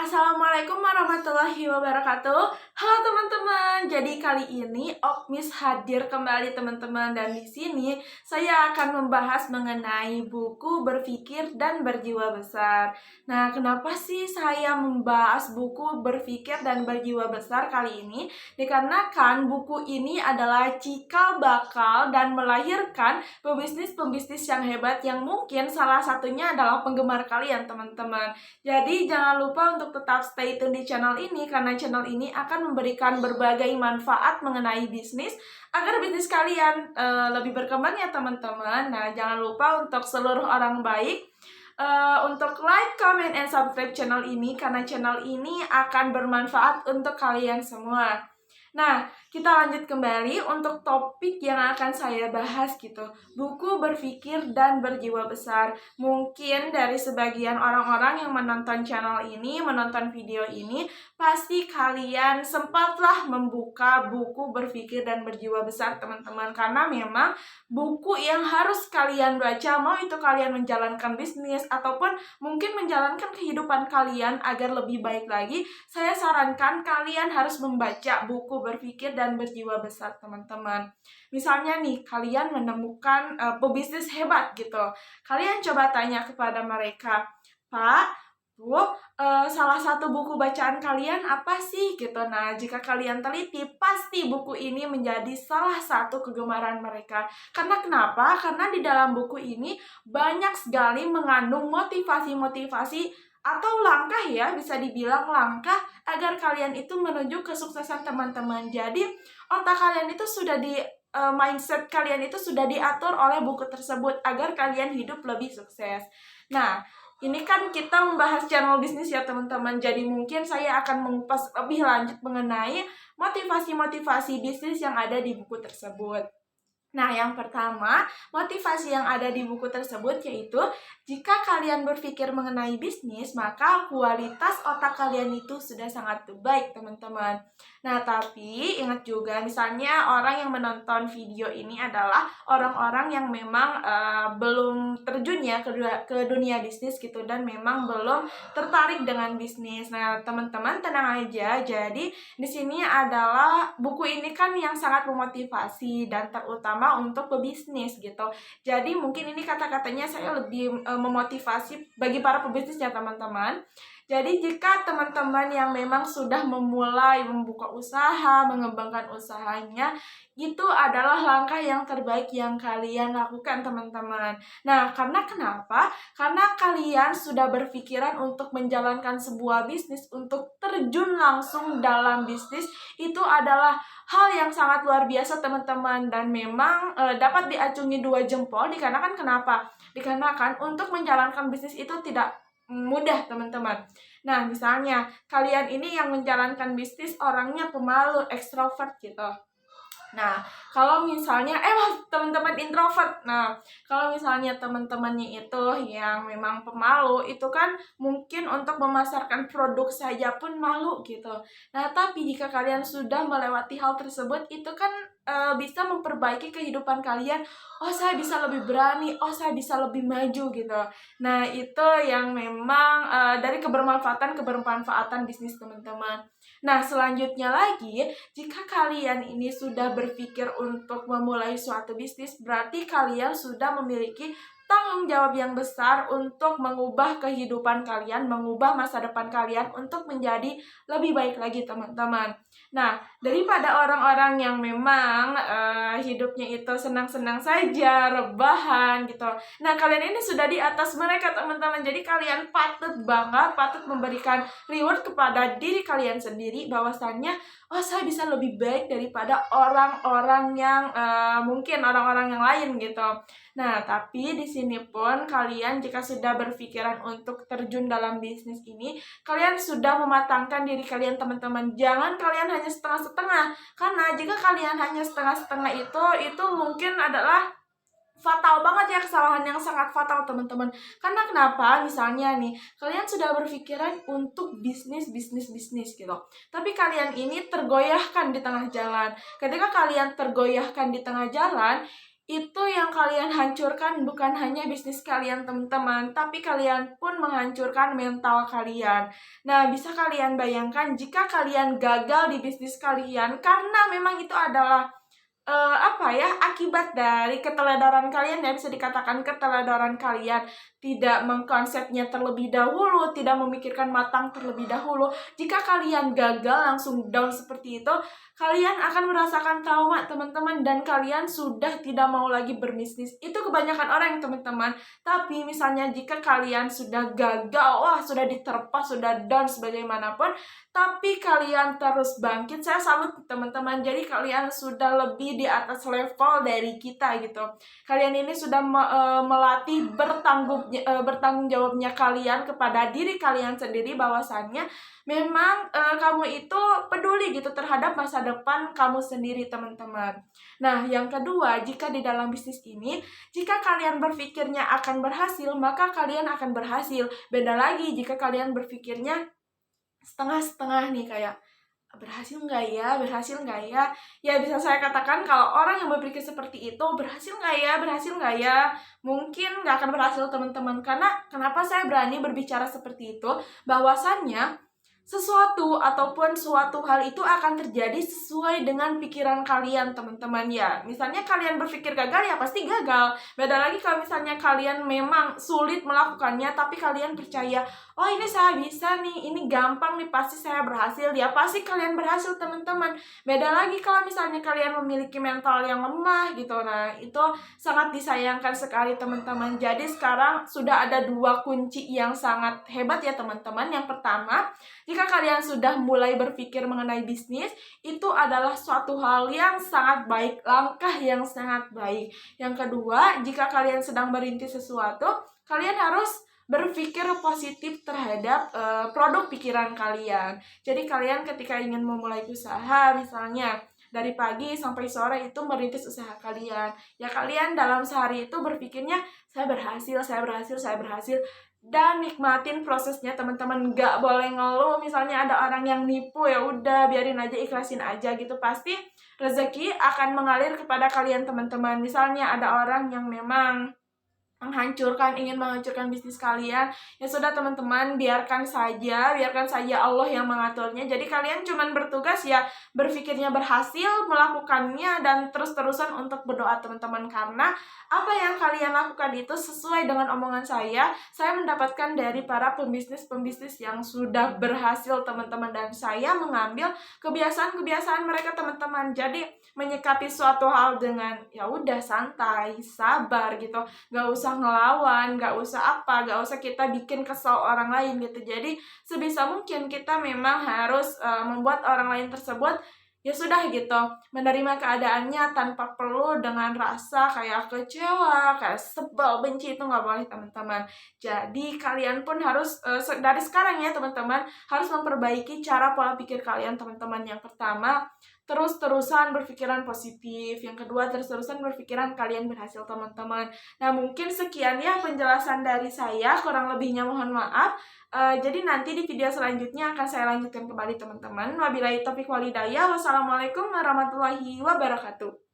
Assalamualaikum warahmatullahi wabarakatuh. Halo teman-teman. Jadi kali ini Okmis hadir kembali teman-teman, dan di sini saya akan membahas mengenai buku Berpikir dan Berjiwa Besar. Nah, kenapa sih saya membahas buku Berpikir dan Berjiwa Besar kali ini? Dikarenakan buku ini adalah cikal bakal dan melahirkan pebisnis-pebisnis yang hebat yang mungkin salah satunya adalah penggemar kalian, teman-teman. Jadi jangan lupa untuk tetap stay tune di channel ini, karena channel ini akan memberikan berbagai manfaat mengenai bisnis agar bisnis kalian lebih berkembang ya teman-teman. Nah, jangan lupa untuk seluruh orang baik untuk like, comment, and subscribe channel ini, karena channel ini akan bermanfaat untuk kalian semua. Nah, kita lanjut kembali untuk topik yang akan saya bahas gitu. Buku Berpikir dan Berjiwa Besar. Mungkin dari sebagian orang-orang yang menonton channel ini, menonton video ini, pasti kalian sempatlah membuka buku Berpikir dan Berjiwa Besar, teman-teman. Karena memang buku yang harus kalian baca, mau itu kalian menjalankan bisnis ataupun mungkin menjalankan kehidupan kalian agar lebih baik lagi, saya sarankan kalian harus membaca buku Berpikir dan Berjiwa Besar, teman-teman. Misalnya nih, kalian menemukan pebisnis hebat gitu. Kalian coba tanya kepada mereka, Pak, Bu, salah satu buku bacaan kalian apa sih gitu. Nah, jika kalian teliti, pasti buku ini menjadi salah satu kegemaran mereka. Karena kenapa? Karena di dalam buku ini banyak sekali mengandung motivasi-motivasi atau langkah, ya bisa dibilang langkah agar kalian itu menuju kesuksesan, teman-teman. Jadi otak kalian itu sudah di mindset kalian itu sudah diatur oleh buku tersebut agar kalian hidup lebih sukses. Nah, ini kan kita membahas channel bisnis ya teman-teman. Jadi mungkin saya akan mengupas lebih lanjut mengenai motivasi-motivasi bisnis yang ada di buku tersebut. Nah, yang pertama, motivasi yang ada di buku tersebut yaitu jika kalian berpikir mengenai bisnis, maka kualitas otak kalian itu sudah sangat baik, teman-teman. Nah, tapi ingat juga, misalnya orang yang menonton video ini adalah orang-orang yang memang belum terjun ya ke dunia bisnis gitu, dan memang belum tertarik dengan bisnis. Nah, teman-teman tenang aja. Jadi, di sini adalah buku ini kan yang sangat memotivasi dan terutama untuk pebisnis gitu. Jadi mungkin ini kata-katanya saya lebih memotivasi bagi para pebisnis ya teman-teman. Jadi jika teman-teman yang memang sudah memulai membuka usaha, mengembangkan usahanya, itu adalah langkah yang terbaik yang kalian lakukan, teman-teman. Nah, karena kenapa? Karena kalian sudah berpikiran untuk menjalankan sebuah bisnis, untuk terjun langsung dalam bisnis, itu adalah hal yang sangat luar biasa, teman-teman, dan memang dapat diacungi dua jempol. Dikarenakan kenapa? Dikarenakan untuk menjalankan bisnis itu tidak mudah, teman-teman. Nah, misalnya kalian ini yang menjalankan bisnis orangnya pemalu, ekstrovert gitu. Nah, kalau misalnya teman-teman introvert. Nah, kalau misalnya teman-temannya itu yang memang pemalu, itu kan mungkin untuk memasarkan produk saja pun malu gitu. Nah, tapi jika kalian sudah melewati hal tersebut, itu kan bisa memperbaiki kehidupan kalian. Oh, saya bisa lebih berani. Oh, saya bisa lebih maju gitu. Nah, itu yang memang dari kebermanfaatan bisnis, teman-teman. Nah, selanjutnya lagi, jika kalian ini sudah berpikir untuk memulai suatu bisnis, berarti kalian sudah memiliki tanggung jawab yang besar untuk mengubah kehidupan kalian, mengubah masa depan kalian untuk menjadi lebih baik lagi, teman-teman. Nah, daripada orang-orang yang memang hidupnya itu senang-senang saja, rebahan gitu. Nah, kalian ini sudah di atas mereka, teman-teman. Jadi kalian patut bangga, patut memberikan reward kepada diri kalian sendiri bahwasannya, oh, saya bisa lebih baik daripada orang-orang yang mungkin orang-orang yang lain gitu. Nah, tapi di sini pun kalian jika sudah berpikiran untuk terjun dalam bisnis ini, kalian sudah mematangkan diri kalian, teman-teman. Jangan kalian hanya setengah-setengah. Karena jika kalian hanya setengah-setengah itu mungkin adalah fatal banget ya, kesalahan yang sangat fatal, teman-teman. Karena kenapa? Misalnya nih, kalian sudah berpikiran untuk bisnis gitu. Tapi kalian ini tergoyahkan di tengah jalan. Ketika kalian tergoyahkan di tengah jalan, itu yang kalian hancurkan bukan hanya bisnis kalian teman-teman, tapi kalian pun menghancurkan mental kalian. Nah, bisa kalian bayangkan jika kalian gagal di bisnis kalian karena memang itu adalah akibat dari keteladaran kalian, ya bisa dikatakan keteladaran kalian tidak mengkonsepnya terlebih dahulu, tidak memikirkan matang terlebih dahulu. Jika kalian gagal langsung down seperti itu, kalian akan merasakan trauma teman-teman, dan kalian sudah tidak mau lagi berbisnis. Itu kebanyakan orang teman-teman. Tapi misalnya jika kalian sudah gagal, wah sudah diterpa, sudah down sebagaimanapun, tapi kalian terus bangkit, saya salut teman-teman. Jadi kalian sudah lebih di atas level dari kita gitu. Kalian ini sudah melatih bertanggung jawabnya kalian kepada diri kalian sendiri, bahwasannya memang kamu itu peduli gitu terhadap masa depan kamu sendiri teman-teman. Nah, yang kedua, jika di dalam bisnis ini, jika kalian berpikirnya akan berhasil, maka kalian akan berhasil. Beda lagi jika kalian berpikirnya setengah-setengah nih, kayak berhasil nggak ya, berhasil nggak ya. Ya bisa saya katakan kalau orang yang berpikir seperti itu, berhasil nggak ya, mungkin nggak akan berhasil teman-teman. Karena kenapa saya berani berbicara seperti itu, bahwasannya sesuatu ataupun suatu hal itu akan terjadi sesuai dengan pikiran kalian teman-teman ya. Misalnya kalian berpikir gagal, ya pasti gagal. Beda lagi kalau misalnya kalian memang sulit melakukannya, tapi kalian percaya, oh ini saya bisa nih, ini gampang nih, pasti saya berhasil, ya pasti kalian berhasil teman-teman. Beda lagi kalau misalnya kalian memiliki mental yang lemah gitu. Nah, itu sangat disayangkan sekali teman-teman. Jadi sekarang sudah ada dua kunci yang sangat hebat ya teman-teman. Yang pertama, jika kalian sudah mulai berpikir mengenai bisnis, itu adalah suatu hal yang sangat baik, langkah yang sangat baik. Yang kedua, jika kalian sedang merintis sesuatu, kalian harus berpikir positif terhadap produk pikiran kalian. Jadi kalian ketika ingin memulai usaha, misalnya dari pagi sampai sore itu merintis usaha kalian, ya kalian dalam sehari itu berpikirnya saya berhasil, dan nikmatin prosesnya teman-teman. Nggak boleh ngeluh misalnya ada orang yang nipu, ya udah biarin aja, ikhlasin aja gitu. Pasti rezeki akan mengalir kepada kalian teman-teman. Misalnya ada orang yang memang ingin menghancurkan bisnis kalian, ya sudah teman-teman, biarkan saja Allah yang mengaturnya. Jadi kalian cuman bertugas ya berpikirnya berhasil, melakukannya, dan terus-terusan untuk berdoa teman-teman. Karena apa yang kalian lakukan itu sesuai dengan omongan saya mendapatkan dari para pembisnis yang sudah berhasil teman-teman, dan saya mengambil kebiasaan-kebiasaan mereka teman-teman. Jadi menyikapi suatu hal dengan ya udah santai, sabar gitu, gak usah ngelawan, gak usah kita bikin kesel orang lain gitu. Jadi sebisa mungkin kita memang harus membuat orang lain tersebut ya sudah gitu, menerima keadaannya tanpa perlu dengan rasa kayak kecewa, kayak sebel, benci. Itu nggak boleh teman-teman. Jadi kalian pun harus dari sekarang ya teman-teman, harus memperbaiki cara pola pikir kalian teman-teman. Yang pertama, terus-terusan berpikiran positif. Yang kedua, terus-terusan berpikiran kalian berhasil teman-teman. Nah, mungkin sekian ya penjelasan dari saya, kurang lebihnya mohon maaf. Jadi nanti di video selanjutnya akan saya lanjutkan kembali teman-teman. Wabillahi taufiq walhidayah. Wassalamualaikum warahmatullahi wabarakatuh.